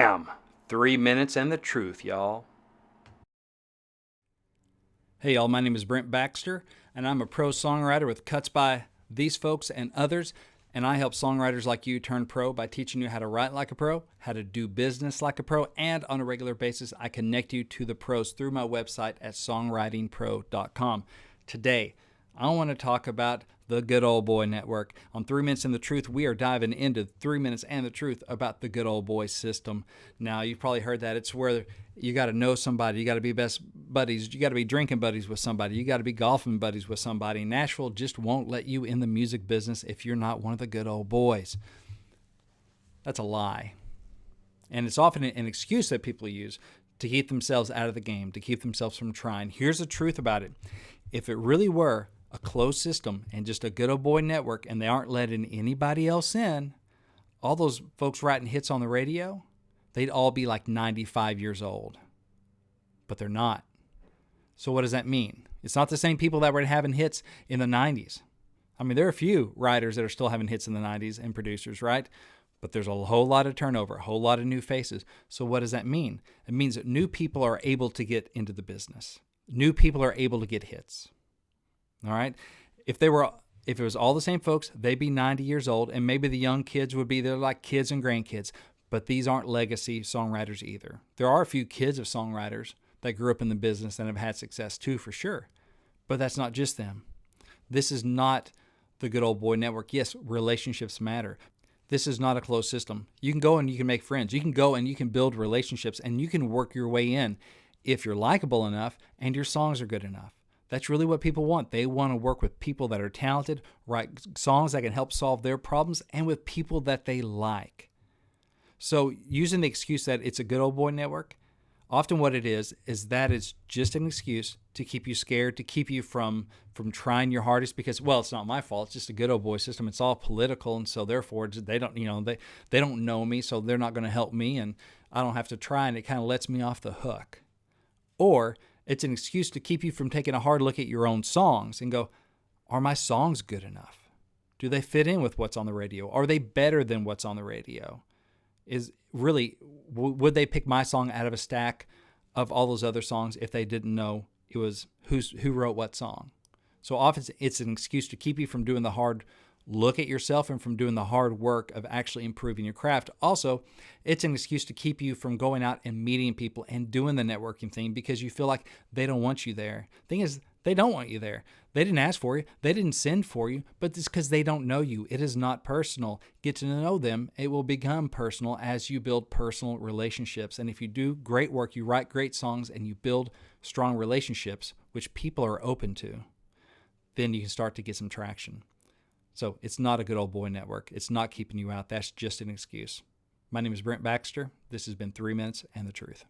Bam! 3 minutes and the truth, y'all. Hey y'all, my name is Brent Baxter, and I'm a pro songwriter with cuts by these folks and others, and I help songwriters like you turn pro by teaching you how to write like a pro, how to do business like a pro, and on a regular basis, I connect you to the pros through my website at songwritingpro.com. Today, I want to talk about the Good Old Boy Network. On 3 Minutes and the Truth, we are diving into 3 Minutes and the Truth about the Good Old Boy system. Now, you've probably heard that. It's where you got to know somebody. You got to be best buddies. You got to be drinking buddies with somebody. You got to be golfing buddies with somebody. Nashville just won't let you in the music business if you're not one of the good old boys. That's a lie. And it's often an excuse that people use to keep themselves out of the game, to keep themselves from trying. Here's the truth about it. If it really were a closed system and just a good old boy network and they aren't letting anybody else in, all those folks writing hits on the radio, they'd all be like 95 years old. But they're not. So what does that mean? It's not the same people that were having hits in the 90s. I mean, there are a few writers that are still having hits in the 90s and producers, right? But there's a whole lot of turnover, a whole lot of new faces. So what does that mean? It means that new people are able to get into the business. New people are able to get hits. All right. If it was all the same folks, they'd be 90 years old, and maybe the young kids would be there like kids and grandkids. But these aren't legacy songwriters either. There are a few kids of songwriters that grew up in the business and have had success too, for sure. But that's not just them. This is not the Good Old Boy Network. Yes, relationships matter. This is not a closed system. You can go and you can make friends. You can go and you can build relationships, and you can work your way in if you're likable enough and your songs are good enough. That's really what people want. They want to work with people that are talented, write songs that can help solve their problems, and with people that they like. So using the excuse that it's a good old boy network, often what it is that it's just an excuse to keep you scared, to keep you from trying your hardest because, well, it's not my fault. It's just a good old boy system. It's all political, and so therefore they don't, they don't know me, so they're not going to help me, and I don't have to try, and it kind of lets me off the hook. Or it's an excuse to keep you from taking a hard look at your own songs and go, are my songs good enough? Do they fit in with what's on the radio? Are they better than what's on the radio? Would they pick my song out of a stack of all those other songs if they didn't know it was who wrote what song? So often it's an excuse to keep you from doing the hard look at yourself and from doing the hard work of actually improving your craft. Also, it's an excuse to keep you from going out and meeting people and doing the networking thing because you feel like they don't want you there. Thing is, they don't want you there. They didn't ask for you. They didn't send for you, but it's because they don't know you. It is not personal. Get to know them. It will become personal as you build personal relationships. And if you do great work, you write great songs, and you build strong relationships, which people are open to, then you can start to get some traction. So it's not a good old boy network. It's not keeping you out. That's just an excuse. My name is Brent Baxter. This has been 3 Minutes and the Truth.